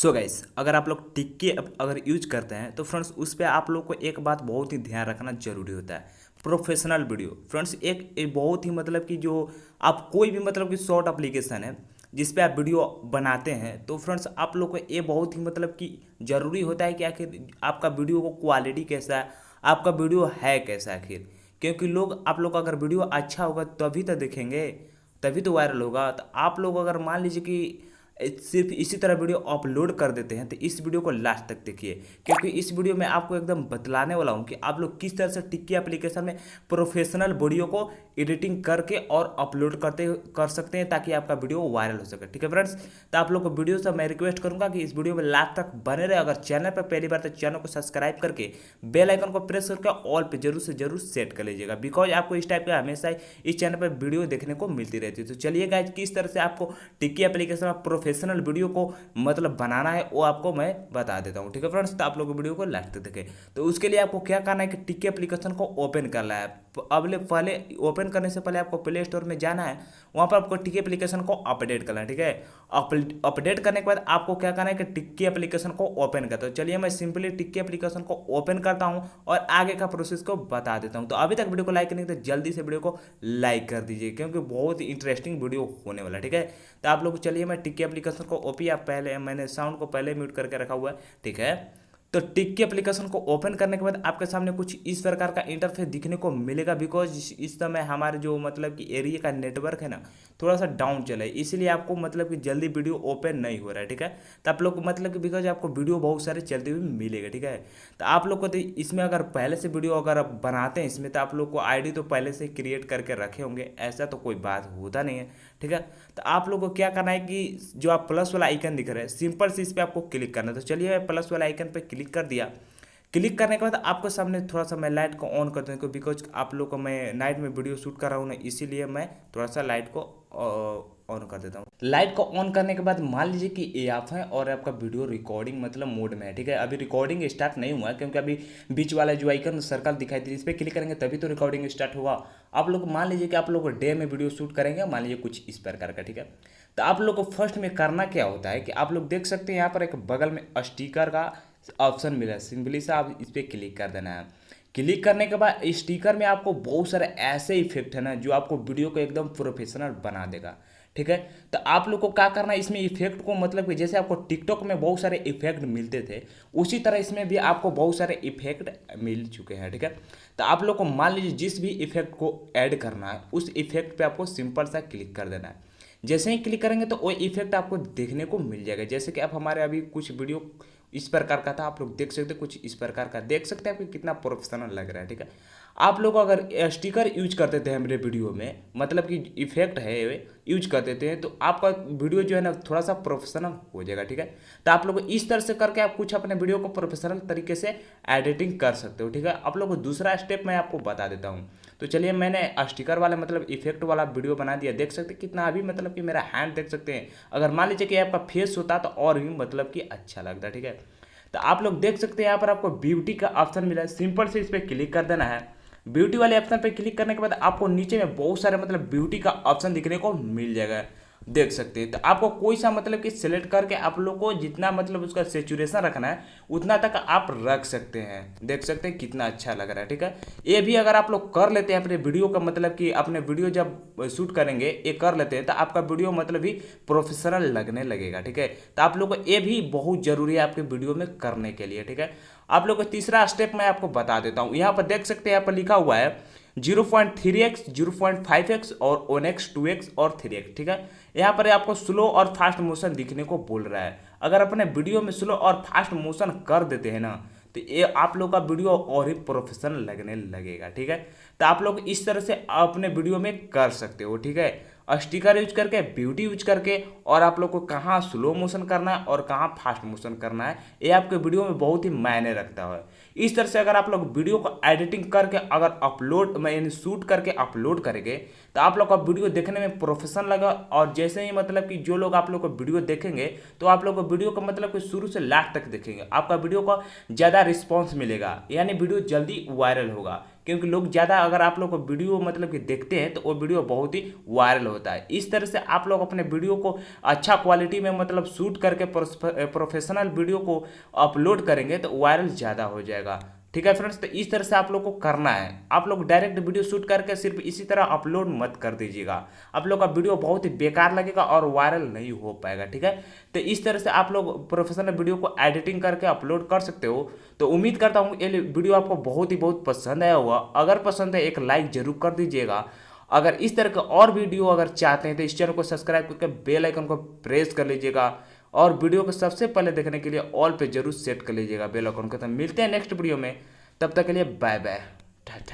So guys, अगर आप लोग टिक्की अगर यूज करते हैं तो फ्रेंड्स उस पर आप लोग को एक बात बहुत ही ध्यान रखना जरूरी होता है। प्रोफेशनल वीडियो फ्रेंड्स एक बहुत ही मतलब कि जो आप कोई भी मतलब कि शॉर्ट एप्लीकेशन है जिस पे आप वीडियो बनाते हैं तो फ्रेंड्स आप लोग को ये बहुत ही मतलब कि ज़रूरी होता है कि आखिर आपका वीडियो को क्वालिटी कैसा है, आपका वीडियो है कैसा आखिर। क्योंकि लोग आप लोग का अगर वीडियो अच्छा होगा तभी तो देखेंगे, तभी तो वायरल होगा। तो आप लोग अगर मान लीजिए कि सिर्फ इसी तरह वीडियो अपलोड कर देते हैं तो इस वीडियो को लास्ट तक देखिए, क्योंकि इस वीडियो में आपको एकदम बतलाने वाला हूँ कि आप लोग किस तरह से टिक्की एप्लीकेशन में प्रोफेशनल वीडियो को एडिटिंग करके और अपलोड कर सकते हैं ताकि आपका वीडियो वायरल हो सके। ठीक है फ्रेंड्स, तो आप लोग को वीडियो से मैं रिक्वेस्ट करूंगा कि इस वीडियो में लास्ट तक बने रहे। अगर चैनल पर पहली बार तो चैनल को सब्सक्राइब करके बेल आइकन को प्रेस करके ऑल पे जरूर से जरूर सेट कर लीजिएगा, बिकॉज आपको इस टाइप का हमेशा इस चैनल पर वीडियो देखने को मिलती रहती है। तो चलिए गाइस, किस तरह से आपको टिक्की एप्लीकेशन में प्रोफेशनल वीडियो को मतलब बनाना है वो आपको मैं बता देता हूँ। ठीक है फ्रेंड्स, तो आप लोग वीडियो को लास्ट तक देखें। तो उसके लिए आपको क्या करना है कि टिक्की एप्लीकेशन को ओपन करना है। अब पहले ओपन करने से पहले आपको प्ले स्टोर में जाना है, वहाँ पर आपको टिक्की एप्लीकेशन को अपडेट करना है। ठीक है, अपडेट करने के बाद आपको क्या करना है कि टिक्की एप्लीकेशन को ओपन करता हूँ। चलिए मैं सिंपली टिक्की एप्लीकेशन को ओपन करता हूँ और आगे का प्रोसेस को बता देता हूँ। तो अभी तक वीडियो को लाइक नहीं तो जल्दी से वीडियो को लाइक कर दीजिए, क्योंकि बहुत ही इंटरेस्टिंग वीडियो होने वाला है। ठीक है, तो आप लोग चलिए मैं टिक्की एप्लीकेशन को ओपी आप पहले मैंने साउंड को पहले म्यूट करके रखा हुआ है। ठीक है, तो टिक्की एप्लीकेशन को ओपन करने के बाद आपके सामने कुछ इस प्रकार का इंटरफेस दिखने को मिलेगा, बिकॉज इस समय हमारे जो मतलब कि एरिया का नेटवर्क है ना थोड़ा सा डाउन चला है, इसलिए आपको मतलब कि जल्दी वीडियो ओपन नहीं हो रहा है। ठीक है, तो आप लोग को मतलब कि बिकॉज आपको वीडियो बहुत सारे चलते हुए मिलेगा। ठीक है, तो आप लोग को तो इसमें अगर पहले से वीडियो अगर आप बनाते हैं इसमें तो आप लोग को आईडी तो पहले से क्रिएट करके रखे होंगे, ऐसा तो कोई बात होता नहीं है। ठीक है, तो आप लोग को क्या करना है कि जो आप प्लस वाला आइकन दिख रहा है सिंपल से इस पर आपको क्लिक करना है। तो चलिए मैं प्लस वाला आइकन पे क्लिक कर दिया। क्लिक करने के बाद आपके सामने थोड़ा सा मैं लाइट को ऑन कर दूँ, बिकॉज आप लोग को मैं नाइट में वीडियो शूट कर रहा हूँ ना, इसीलिए मैं थोड़ा सा लाइट को ऑन कर देता हूँ। लाइट को ऑन करने के बाद मान लीजिए कि ये आप है और आपका वीडियो रिकॉर्डिंग मतलब मोड में है। ठीक है, अभी रिकॉर्डिंग स्टार्ट नहीं हुआ है क्योंकि अभी बीच वाला जो आइकन सर्कल दिखाई दे इस पर क्लिक करेंगे तभी तो रिकॉर्डिंग स्टार्ट होगा। आप लोग मान लीजिए कि आप लोग डे में वीडियो शूट करेंगे, मान लीजिए कुछ इस प्रकार का। ठीक है, तो आप लोग को फर्स्ट में करना क्या होता है कि आप लोग देख सकते हैं यहाँ पर एक बगल में स्टिकर का ऑप्शन मिला है, सिंपली से आप इस पर क्लिक कर देना है। क्लिक करने के बाद स्टिकर में आपको बहुत सारे ऐसे इफेक्ट है ना जो आपको वीडियो को एकदम प्रोफेशनल बना देगा। ठीक है, तो आप लोग को क्या करना है इसमें इफेक्ट को मतलब कि जैसे आपको टिकटॉक में बहुत सारे इफेक्ट मिलते थे उसी तरह इसमें भी आपको बहुत सारे इफेक्ट मिल चुके हैं। ठीक है, तो आप लोग को मान लीजिए जिस भी इफेक्ट को ऐड करना है उस इफेक्ट पे आपको सिंपल सा क्लिक कर देना है। जैसे ही क्लिक करेंगे तो वो इफेक्ट आपको देखने को मिल जाएगा। जैसे कि आप हमारे अभी कुछ वीडियो इस प्रकार का था, आप लोग देख सकते हैं कुछ इस प्रकार का, देख सकते हैं आपको कितना प्रोफेशनल लग रहा है। ठीक है, आप लोग अगर स्टिकर यूज करते थे हमारे वीडियो में मतलब कि इफेक्ट है यूज कर देते हैं तो आपका वीडियो जो है ना थोड़ा सा प्रोफेशनल हो जाएगा। ठीक है, तो आप लोग इस तरह से करके आप कुछ अपने वीडियो को प्रोफेशनल तरीके से एडिटिंग कर सकते हो। ठीक है, आप लोग को दूसरा स्टेप मैं आपको बता देता हूँ। तो चलिए मैंने स्टिकर वाला मतलब इफेक्ट वाला वीडियो बना दिया, देख सकते हैं कितना अभी मतलब कि मेरा हैंड देख सकते हैं। अगर मान लीजिए कि आपका फेस होता तो और भी मतलब कि अच्छा लगता। ठीक है, तो आप लोग देख सकते हैं यहाँ पर आपको ब्यूटी का ऑप्शन मिला है, सिंपल से इस पर क्लिक कर देना है। ब्यूटी वाले ऑप्शन पे क्लिक करने के बाद आपको नीचे में बहुत सारे मतलब ब्यूटी का ऑप्शन दिखने को मिल जाएगा, देख सकते हैं। तो आपको कोई सा मतलब कि सिलेक्ट करके आप लोग को जितना मतलब उसका सेचुरेशन रखना है उतना तक आप रख सकते हैं, देख सकते हैं कितना अच्छा लग रहा है। ठीक है, ये भी अगर आप लोग कर लेते हैं अपने वीडियो का मतलब कि अपने वीडियो जब शूट करेंगे ये कर लेते हैं तो आपका वीडियो मतलब भी प्रोफेशनल लगने लगेगा। ठीक है, तो आप लोग को ये भी बहुत जरूरी है आपके वीडियो में करने के लिए। ठीक है, आप लोग को तीसरा स्टेप मैं आपको बता देता हूँ। यहाँ पर देख सकते हैं यहाँ पर लिखा हुआ है 0.3x 0.5x और 1x 2x और 3x। ठीक है, यहाँ पर आपको स्लो और फास्ट मोशन दिखने को बोल रहा है। अगर अपने वीडियो में स्लो और फास्ट मोशन कर देते हैं ना तो ये आप लोग का वीडियो और ही प्रोफेशनल लगने लगेगा। ठीक है, तो आप लोग इस तरह से अपने वीडियो में कर सकते हो। ठीक है, स्टिकर यूज करके ब्यूटी यूज करके और आप लोग को कहाँ स्लो मोशन करना है और कहाँ फास्ट मोशन करना है ये आपके वीडियो में बहुत ही मायने रखता है। इस तरह से अगर आप लोग वीडियो को एडिटिंग करके अगर अपलोड यानी शूट करके अपलोड करेंगे तो आप लोग का वीडियो देखने में प्रोफेशनल लगा। और जैसे ही मतलब कि जो लोग आप लोग को वीडियो देखेंगे तो आप लोग को वीडियो का मतलब कि शुरू से लास्ट तक देखेंगे, आपका वीडियो को ज़्यादा रिस्पॉन्स मिलेगा, यानी वीडियो जल्दी वायरल होगा। क्योंकि लोग ज़्यादा अगर आप लोग को वीडियो मतलब कि देखते हैं तो वो वीडियो बहुत ही वायरल होता है। इस तरह से आप लोग अपने वीडियो को अच्छा क्वालिटी में मतलब शूट करके प्रोफेशनल वीडियो को अपलोड करेंगे तो वायरल ज़्यादा हो जाएगा। ठीक है फ्रेंड्स, तो इस तरह से आप लोग को करना है। आप लोग डायरेक्ट वीडियो शूट करके सिर्फ इसी तरह अपलोड मत कर दीजिएगा, आप लोग का वीडियो बहुत ही बेकार लगेगा और वायरल नहीं हो पाएगा। ठीक है, तो इस तरह से आप लोग प्रोफेशनल वीडियो को एडिटिंग करके अपलोड कर सकते हो। तो उम्मीद करता हूँ ये वीडियो आपको बहुत ही बहुत पसंद आया होगा। अगर पसंद है एक लाइक जरूर कर दीजिएगा। अगर इस तरह का और वीडियो अगर चाहते हैं तो इस चैनल को सब्सक्राइब करके बेल आइकन को प्रेस कर लीजिएगा और वीडियो को सबसे पहले देखने के लिए ऑल पे जरूर सेट कर लीजिएगा बेल आइकन को। तो मिलते हैं नेक्स्ट वीडियो में, तब तक के लिए बाय बाय, टाटा।